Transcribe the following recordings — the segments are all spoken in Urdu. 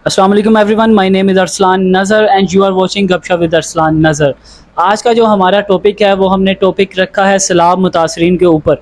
السلام علیکم ایوری ون، مائی نیم از ارسلان نظر اینڈ یو آر واچنگ گپ شپ ود ارسلان نظر۔ آج کا جو ہمارا ٹاپک ہے وہ ہم نے ٹاپک رکھا ہے سیلاب متاثرین کے اوپر۔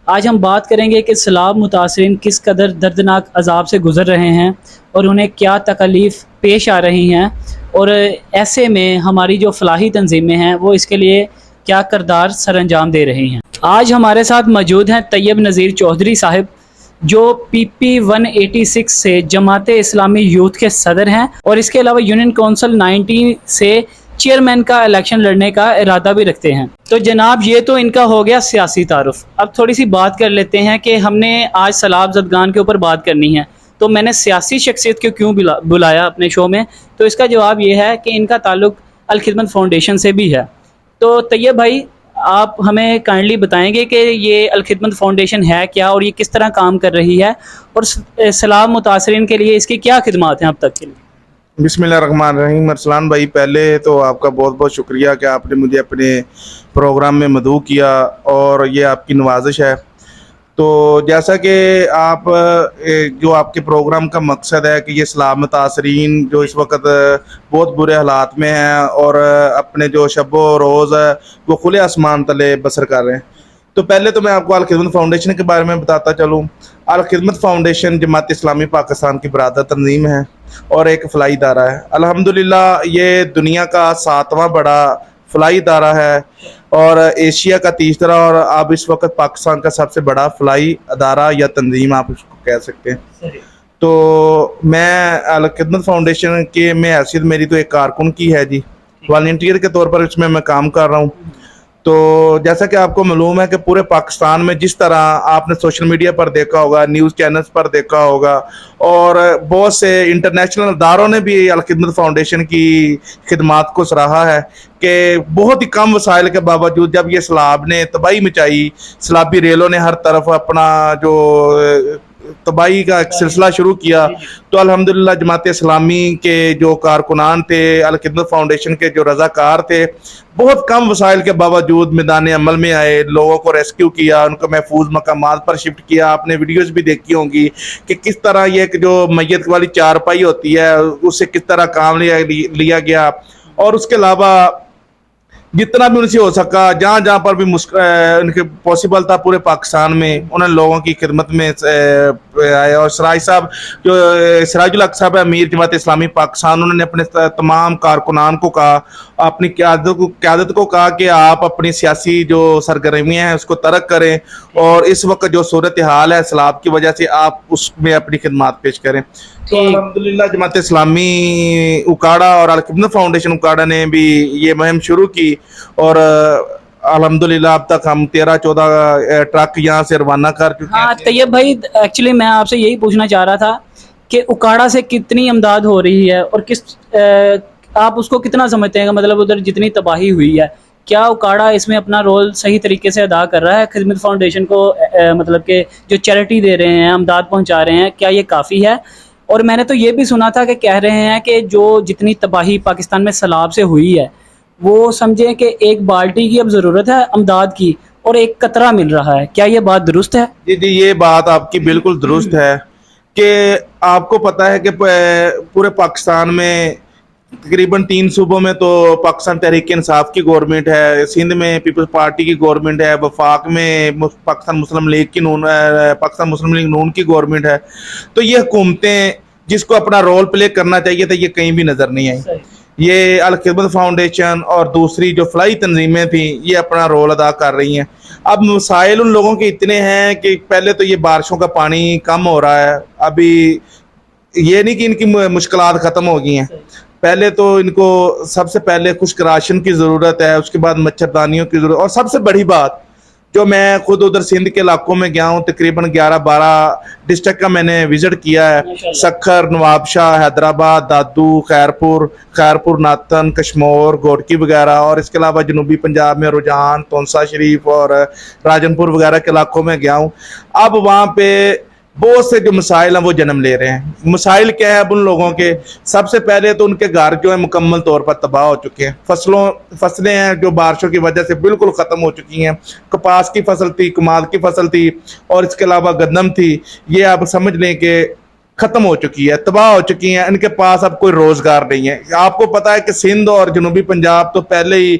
آج ہم بات کریں گے کہ سیلاب متاثرین کس قدر دردناک عذاب سے گزر رہے ہیں اور انہیں کیا تکالیف پیش آ رہی ہیں، اور ایسے میں ہماری جو فلاحی تنظیمیں ہیں وہ اس کے لیے کیا کردار سر انجام دے رہی ہیں۔ آج ہمارے ساتھ موجود ہیں طیب نذیر چودھری صاحب، جو پی پی 186 سے جماعت اسلامی یوتھ کے صدر ہیں، اور اس کے علاوہ یونین کونسل 19 سے چیئرمین کا الیکشن لڑنے کا ارادہ بھی رکھتے ہیں۔ تو جناب یہ تو ان کا ہو گیا سیاسی تعارف۔ اب تھوڑی سی بات کر لیتے ہیں کہ ہم نے آج سیلاب زدگان کے اوپر بات کرنی ہے، تو میں نے سیاسی شخصیت کو کیوں بلایا اپنے شو میں، تو اس کا جواب یہ ہے کہ ان کا تعلق الخدمت فاؤنڈیشن سے بھی ہے۔ تو طیب بھائی، آپ ہمیں کائنڈلی بتائیں گے کہ یہ الخدمت فاؤنڈیشن ہے کیا اور یہ کس طرح کام کر رہی ہے، اور سیلاب متاثرین کے لیے اس کی کیا خدمات ہیں اب تک کے لیے؟ بسم اللہ الرحمن الرحیم۔ ارسلان بھائی، پہلے تو آپ کا بہت بہت شکریہ کہ آپ نے مجھے اپنے پروگرام میں مدعو کیا، اور یہ آپ کی نوازش ہے۔ تو جیسا کہ آپ جو آپ کے پروگرام کا مقصد ہے کہ یہ سیلاب متاثرین جو اس وقت بہت برے حالات میں ہیں اور اپنے جو شب و روز ہے وہ کھلے آسمان تلے بسر کر رہے ہیں، تو پہلے تو میں آپ کو الخدمت فاؤنڈیشن کے بارے میں بتاتا چلوں۔ الخدمت فاؤنڈیشن جماعت اسلامی پاکستان کی برادر تنظیم ہے اور ایک فلاحی ادارہ ہے۔ الحمدللہ یہ دنیا کا 7واں بڑا فلاحی ادارہ ہے، اور ایشیا کا تیسرا، اور اب اس وقت پاکستان کا سب سے بڑا فلاحی ادارہ یا تنظیم آپ اس کو کہہ سکتے ہیں۔ تو میں الخدمت فاؤنڈیشن کے میں حیثیت میری تو ایک کارکن کی ہے جی، والنٹیئر کے طور پر اس میں کام کر رہا ہوں۔ تو جیسا کہ آپ کو معلوم ہے کہ پورے پاکستان میں جس طرح آپ نے سوشل میڈیا پر دیکھا ہوگا، نیوز چینلز پر دیکھا ہوگا، اور بہت سے انٹرنیشنل اداروں نے بھی الخدمت فاؤنڈیشن کی خدمات کو سراہا ہے کہ بہت ہی کم وسائل کے باوجود جب یہ سیلاب نے تباہی مچائی، سیلابی ریلوں نے ہر طرف اپنا جو تباہی کا ایک سلسلہ شروع کیا، تو الحمدللہ جماعت اسلامی کے جو کارکنان تھے، الخدمت فاؤنڈیشن کے جو رضاکار تھے، بہت کم وسائل کے باوجود میدان عمل میں آئے، لوگوں کو ریسکیو کیا، ان کو محفوظ مقامات پر شفٹ کیا۔ آپ نے ویڈیوز بھی دیکھی ہوں گی کہ کس طرح یہ ایک جو میت والی چارپائی ہوتی ہے اس سے کس طرح کام لیا گیا، اور اس کے علاوہ جتنا بھی ان سے ہو سکا، جہاں جہاں پر بھی ان کے پاسبل تھا پورے پاکستان میں، انہوں نے لوگوں کی خدمت میں آئے۔ اور سراج صاحب جو سراج الحق صاحب امیر جماعت اسلامی پاکستان، انہوں نے اپنے تمام کارکنان کو کہا، اپنی قیادت کو کہا کہ آپ اپنی سیاسی جو سرگرمیاں ہیں اس کو ترک کریں، اور اس وقت جو صورتحال ہے سیلاب کی وجہ سے آپ اس میں اپنی خدمات پیش کریں۔ تو الحمدللہ جماعت اسلامی اکاڑا اور الخدمت فاؤنڈیشن اکاڑا نے بھی یہ مہم شروع کی، اور الحمدللہ اب تک ہم 13-14 ٹرک یہاں سے روانہ کر چکے ہیں۔ ہاں طیب بھائی، ایکچولی میں آپ سے یہی پوچھنا چاہ رہا تھا کہ اکاڑا سے کتنی امداد ہو رہی ہے، اور آپ اس کو کتنا سمجھتے ہیں، مطلب ادھر جتنی تباہی ہوئی ہے، کیا اکاڑا اس میں اپنا رول صحیح طریقے سے ادا کر رہا ہے؟ خدمت فاؤنڈیشن کو مطلب کہ جو چیریٹی دے رہے ہیں، امداد پہنچا رہے ہیں، کیا یہ کافی ہے؟ اور میں نے تو یہ بھی سنا تھا کہ کہہ رہے ہیں کہ جو جتنی تباہی پاکستان میں سیلاب سے ہوئی ہے، وہ سمجھیں کہ ایک بالٹی کی اب ضرورت ہے امداد کی، اور ایک قطرہ مل رہا ہے۔ کیا یہ بات درست ہے؟ جی، یہ بات آپ کی بالکل درست ہے کہ آپ کو پتہ ہے کہ پورے پاکستان میں تقریباً 3 صوبوں میں تو پاکستان تحریک انصاف کی گورنمنٹ ہے، سندھ میں پیپلز پارٹی کی گورنمنٹ ہے، وفاق میں پاکستان مسلم لیگ نون کی گورنمنٹ ہے۔ تو یہ حکومتیں جس کو اپنا رول پلے کرنا چاہیے تھا، یہ کہیں بھی نظر نہیں آئی۔ یہ الخدمت فاؤنڈیشن اور دوسری جو فلاحی تنظیمیں تھیں یہ اپنا رول ادا کر رہی ہیں۔ اب مسائل ان لوگوں کے اتنے ہیں کہ پہلے تو یہ بارشوں کا پانی کم ہو رہا ہے، ابھی یہ نہیں کہ ان کی مشکلات ختم ہو گئی ہیں۔ پہلے تو ان کو سب سے پہلے خشک راشن کی ضرورت ہے، اس کے بعد مچھردانیوں کی ضرورت، اور سب سے بڑی بات جو میں خود ادھر سندھ کے علاقوں میں گیا ہوں، تقریباً 11-12 ڈسٹرکٹ کا میں نے وزٹ کیا ہے، سکھر، نواب شاہ، حیدرآباد، دادو، خیرپور، ناتن، کشمور، گوٹکی وغیرہ، اور اس کے علاوہ جنوبی پنجاب میں رجحان، تونسا شریف اور راجن پور وغیرہ کے علاقوں میں گیا ہوں۔ اب وہاں پہ بہت سے جو مسائل ہیں وہ جنم لے رہے ہیں۔ مسائل کیا ہے اب ان لوگوں کے؟ سب سے پہلے تو ان کے گھر جو ہیں مکمل طور پر تباہ ہو چکے ہیں، فصلیں ہیں جو بارشوں کی وجہ سے بالکل ختم ہو چکی ہیں۔ کپاس کی فصل تھی، کماد کی فصل تھی، اور اس کے علاوہ گندم تھی، یہ آپ سمجھ لیں کہ ختم ہو چکی ہے, تباہ ہو چکی ہیں. ان کے پاس اب کوئی روزگار نہیں ہے. آپ کو پتا ہے کہ سندھ اور جنوبی پنجاب تو پہلے ہی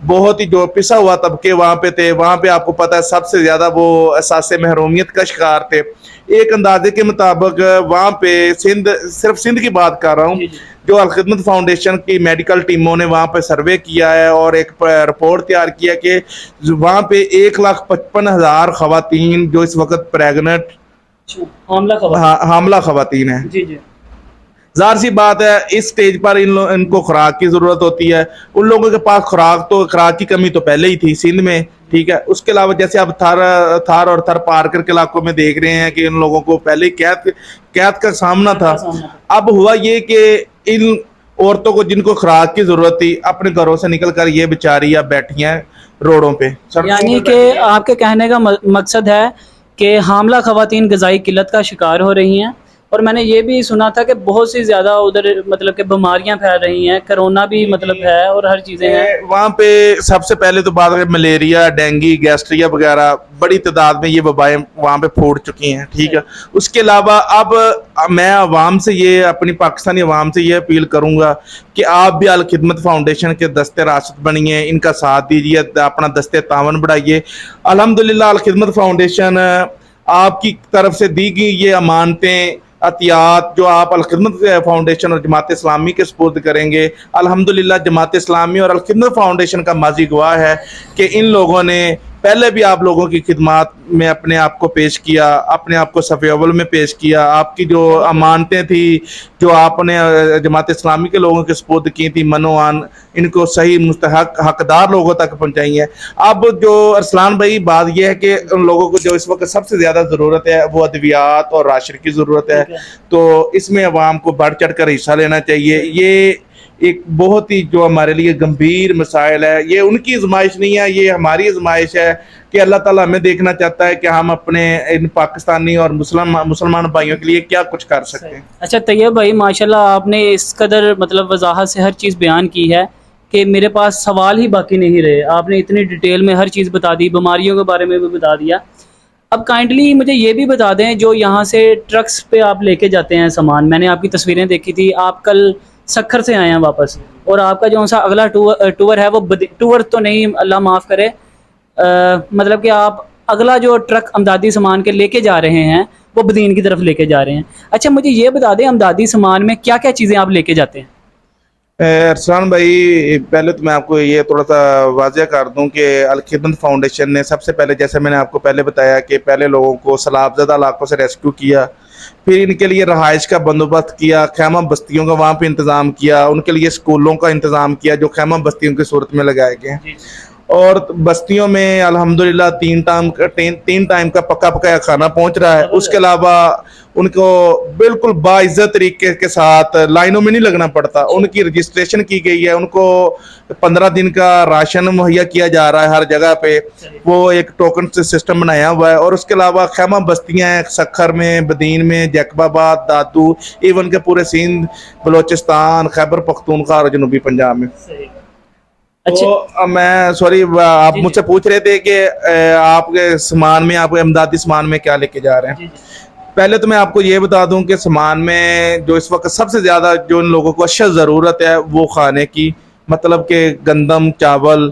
بہت ہی جو پسا ہوا طبقے وہاں پہ تھے, وہاں پہ آپ کو پتا ہے سب سے زیادہ وہ احساس محرومیت کا شکار تھے. ایک اندازے کے مطابق وہاں پہ صرف سندھ کی بات کر رہا ہوں, جو الخدمت فاؤنڈیشن کی میڈیکل ٹیموں نے وہاں پہ سروے کیا ہے اور ایک رپورٹ تیار کیا کہ وہاں پہ 1,55,000 خواتین جو اس وقت پریگنٹ حاملہ خواتین ہیں. جی جی, ظاہر سی بات ہے اس سٹیج پر ان کو خوراک کی ضرورت ہوتی ہے. ان لوگوں کے پاس خوراک کی کمی تو پہلے ہی تھی سندھ میں, ٹھیک ہے. اس کے علاوہ جیسے اب تھار اور تھر پارکر کے علاقوں میں دیکھ رہے ہیں کہ ان لوگوں کو پہلے قحط کا سامنا تھا. اب ہوا یہ کہ ان عورتوں کو جن کو خوراک کی ضرورت تھی اپنے گھروں سے نکل کر یہ بیچاریاں بیٹھی ہیں روڈوں پہ. یعنی کہ آپ کے کہنے کا مقصد ہے کہ حاملہ خواتین غذائی قلت کا شکار ہو رہی ہیں, اور میں نے یہ بھی سنا تھا کہ بہت سی زیادہ ادھر مطلب کہ بیماریاں پھیل رہی ہیں, کرونا بھی مطلب ہے اور ہر چیزیں ہیں وہاں پہ. سب سے پہلے تو بات ہے ملیریا, ڈینگی, گیسٹریا وغیرہ بڑی تعداد میں یہ وبائیں وہاں پہ پھوٹ چکی ہیں, ٹھیک ہے. اس کے علاوہ اب میں عوام سے یہ اپنی پاکستانی عوام سے یہ اپیل کروں گا کہ آپ بھی الخدمت فاؤنڈیشن کے دستے راست بنیے, ان کا ساتھ دیجیے, اپنا دستے تعاون بڑھائیے. الحمدللہ الخدمت فاؤنڈیشن آپ کی طرف سے دی گئی یہ امانتیں عطیات جو آپ الخدمت فاؤنڈیشن اور جماعت اسلامی کے سپرد کریں گے, الحمدللہ جماعت اسلامی اور الخدمت فاؤنڈیشن کا ماضی گواہ ہے کہ ان لوگوں نے پہلے بھی آپ لوگوں کی خدمات میں اپنے آپ کو پیش کیا, اپنے آپ کو صف اول میں پیش کیا. آپ کی جو امانتیں تھی جو آپ نے جماعت اسلامی کے لوگوں کے سپرد کی تھی منوان, ان کو صحیح مستحق حقدار لوگوں تک پہنچائی ہیں. اب جو ارسلان بھائی بات یہ ہے کہ ان لوگوں کو جو اس وقت سب سے زیادہ ضرورت ہے وہ ادویات اور راشن کی ضرورت ہے, تو اس میں عوام کو بڑھ چڑھ کر حصہ لینا چاہیے. یہ ایک بہت ہی جو ہمارے لیے گمبھیر مسائل ہے, یہ ان کی آزمائش نہیں ہے, یہ ہماری آزمائش ہے کہ اللہ تعالیٰ ہمیں دیکھنا چاہتا ہے کہ ہم اپنے ان پاکستانی اور مسلمان بھائیوں کے لیے کیا کچھ کر سکتے ہیں. اچھا طیب بھائی, ماشاءاللہ آپ نے اس قدر مطلب وضاحت سے ہر چیز بیان کی ہے کہ میرے پاس سوال ہی باقی نہیں رہے. آپ نے اتنی ڈیٹیل میں ہر چیز بتا دی, بیماریوں کے بارے میں بھی بتا دیا. اب کائنڈلی مجھے یہ بھی بتا دیں, جو یہاں سے ٹرکس پہ آپ لے کے جاتے ہیں سامان, میں نے آپ کی تصویریں دیکھی تھی, آپ کل سکھر سے آئے ہیں واپس, اور آپ کا جو سا اگلا ٹور ہے وہ ٹور تو نہیں, اللہ معاف کرے, مطلب کہ آپ اگلا جو ٹرک امدادی سامان کے لے کے جا رہے ہیں وہ بدین کی طرف لے کے جا رہے ہیں. اچھا مجھے یہ بتا دیں امدادی سامان میں کیا کیا چیزیں آپ لے کے جاتے ہیں؟ ارسلان بھائی پہلے تو میں آپ کو یہ تھوڑا سا واضح کر دوں کہ الخدمت فاؤنڈیشن نے سب سے پہلے, جیسے میں نے آپ کو پہلے بتایا کہ پہلے لوگوں کو سیلاب زدہ علاقوں سے ریسکیو کیا, پھر ان کے لیے رہائش کا بندوبست کیا, خیمہ بستیوں کا وہاں پہ انتظام کیا, ان کے لیے اسکولوں کا انتظام کیا جو خیمہ بستیوں کی صورت میں لگائے گئے ہیں, اور بستیوں میں الحمدللہ 3 ٹائم کا پکا پکایا کھانا پہنچ رہا ہے. اس کے علاوہ ان کو بالکل باعزت طریقے کے ساتھ لائنوں میں نہیں لگنا پڑتا, ان کی رجسٹریشن کی گئی ہے, ان کو 15 دن کا راشن مہیا کیا جا رہا ہے ہر جگہ پہ, وہ ایک ٹوکن سسٹم بنایا ہوا ہے. اور اس کے علاوہ خیمہ بستیاں ہیں سکھر میں, بدین میں, جیکب آباد, دادو, ایون کے پورے سندھ, بلوچستان, خیبر پختونخوا اور جنوبی پنجاب میں. تو میں سوری آپ مجھ سے پوچھ رہے تھے کہ آپ کے سامان میں, آپ کے امدادی سامان میں کیا لے کے جا رہے ہیں. پہلے تو میں آپ کو یہ بتا دوں کہ سامان میں جو اس وقت سب سے زیادہ جو ان لوگوں کو اشد ضرورت ہے وہ کھانے کی, مطلب کہ گندم, چاول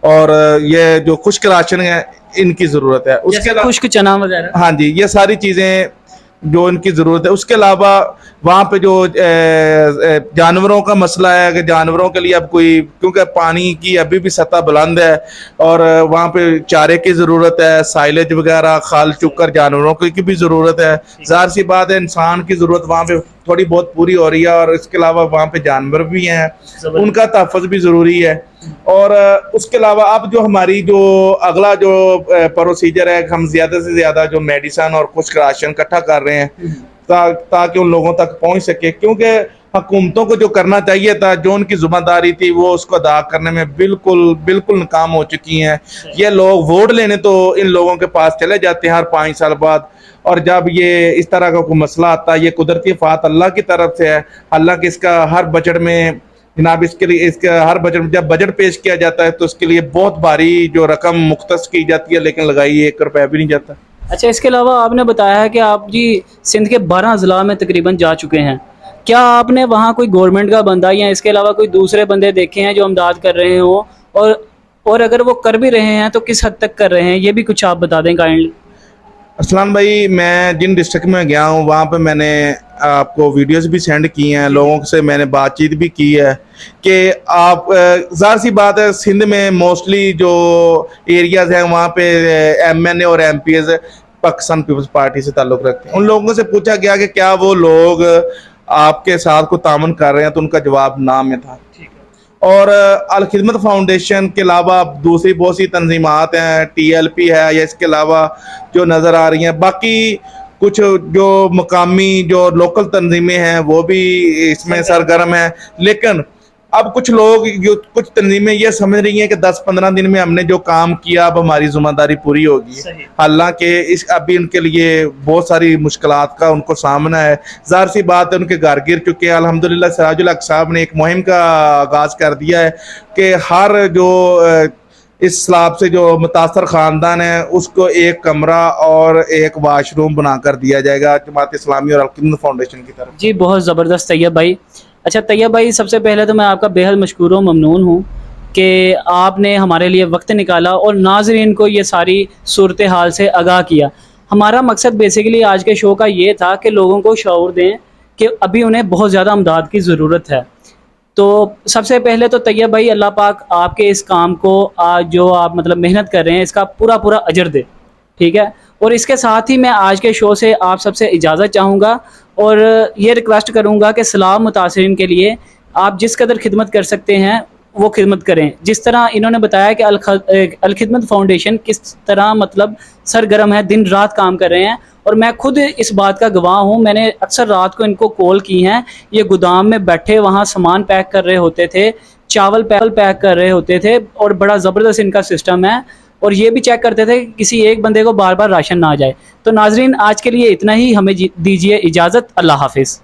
اور یہ جو خشک راشن ہے ان کی ضرورت ہے. اس کے خشک چنا وغیرہ, ہاں جی, یہ ساری چیزیں جو ان کی ضرورت ہے. اس کے علاوہ وہاں پہ جو جانوروں کا مسئلہ ہے کہ جانوروں کے لیے اب کوئی, کیونکہ پانی کی ابھی بھی سطح بلند ہے اور وہاں پہ چارے کی ضرورت ہے, سائلیج وغیرہ, کھال چکر جانوروں کی بھی ضرورت ہے. ظاہر سی بات ہے انسان کی ضرورت وہاں پہ تھوڑی بہت پوری ہو رہی ہے, اور اس کے علاوہ وہاں پہ جانور بھی ہیں, ان کا تحفظ بھی ضروری ہے. اور اس کے علاوہ اب جو ہماری جو اگلا جو پروسیجر ہے, ہم زیادہ سے زیادہ جو میڈیسن اور خشک راشن اکٹھا کر رہے ہیں تاکہ ان لوگوں تک پہنچ سکے, کیونکہ حکومتوں کو جو کرنا چاہیے تھا, جو ان کی ذمہ داری تھی, وہ اس کو ادا کرنے میں بالکل ناکام ہو چکی ہیں. یہ لوگ ووٹ لینے تو ان لوگوں کے پاس چلے جاتے ہیں ہر 5 سال بعد, اور جب یہ اس طرح کا کوئی مسئلہ آتا ہے, یہ قدرتی آفات اللہ کی طرف سے ہے. حالانکہ اس کا ہر بجٹ میں جناب, اس کے لیے اس کا ہر بجٹ, جب بجٹ پیش کیا جاتا ہے تو اس کے لیے بہت بھاری جو رقم مختص کی جاتی ہے, لیکن لگائی 1 روپیہ بھی نہیں جاتا. اچھا، اس کے علاوہ آپ نے بتایا ہے کہ آپ جی سندھ کے 12 اضلاع میں تقریباً جا چکے ہیں. کیا آپ نے وہاں کوئی گورنمنٹ کا بندہ یا اس کے علاوہ کوئی دوسرے بندے دیکھے ہیں جو امداد کر رہے ہوں، اور اگر وہ کر بھی رہے ہیں تو کس حد تک کر رہے ہیں؟ یہ بھی کچھ آپ بتا دیں کائنڈلی. ارسلان بھائی، میں جن ڈسٹرکٹ میں گیا ہوں وہاں پہ میں نے آپ کو ویڈیوز بھی سینڈ کی ہیں، لوگوں سے میں نے بات چیت بھی کی ہے کہ آپ ظاہر سی بات ہے سندھ میں موسٹلی جو ایریاز ہیں وہاں پہ ایم این اے اور M P As Pakistan Peoples Party سے تعلق رکھتے ہیں. ان لوگوں سے پوچھا گیا کہ کیا وہ لوگ آپ کے ساتھ کو تعاون کر رہے ہیں، تو ان کا جواب نہ میں تھا. اور الخدمت فاؤنڈیشن کے علاوہ دوسری بہت سی تنظیمات ہیں، ٹی ایل پی ہے یا اس کے علاوہ جو نظر آ رہی ہیں، باقی کچھ جو مقامی جو لوکل تنظیمیں ہیں وہ بھی اس میں سرگرم ہیں. لیکن اب کچھ لوگ کچھ تنظیمیں یہ سمجھ رہی ہیں کہ 10-15 دن میں ہم نے جو کام کیا اب ہماری ذمہ داری پوری ہوگی. حالانکہ ابھی ان کے لیے بہت ساری مشکلات کا ان کو سامنا ہے. ظاہر سی بات ہے ان کے گھر گر چکے ہیں. الحمدللہ سراج الحق صاحب نے ایک مہم کا آغاز کر دیا ہے کہ ہر جو اس سیلاب سے جو متاثر خاندان ہے اس کو ایک کمرہ اور ایک واش روم بنا کر دیا جائے گا جماعت اسلامی اور الخدمت فاؤنڈیشن کی طرف. جی بہت زبردست طیب بھائی. اچھا طیب بھائی، سب سے پہلے تو میں آپ کا بے حد مشکور و ممنون ہوں کہ آپ نے ہمارے لیے وقت نکالا اور ناظرین کو یہ ساری صورتحال سے آگاہ کیا. ہمارا مقصد بیسیکلی آج کے شو کا یہ تھا کہ لوگوں کو شعور دیں کہ ابھی انہیں بہت زیادہ امداد کی ضرورت ہے. تو سب سے پہلے تو طیب بھائی اللہ پاک آپ کے اس کام کو جو آپ مطلب محنت کر رہے ہیں اس کا پورا اجر دے، ٹھیک ہے. اور اس کے ساتھ ہی میں آج کے شو سے آپ سب سے اجازت چاہوں گا اور یہ ریکویسٹ کروں گا کہ سیلاب متاثرین کے لیے آپ جس قدر خدمت کر سکتے ہیں وہ خدمت کریں. جس طرح انہوں نے بتایا کہ الخدمت فاؤنڈیشن کس طرح مطلب سرگرم ہے، دن رات کام کر رہے ہیں، اور میں خود اس بات کا گواہ ہوں. میں نے اکثر رات کو ان کو کال کی ہیں، یہ گودام میں بیٹھے وہاں سامان پیک کر رہے ہوتے تھے، چاول پیک کر رہے ہوتے تھے، اور بڑا زبردست ان کا سسٹم ہے. اور یہ بھی چیک کرتے تھے کہ کسی ایک بندے کو بار بار راشن نہ آ جائے. تو ناظرین آج کے لیے اتنا ہی، ہمیں دیجیے اجازت. اللہ حافظ.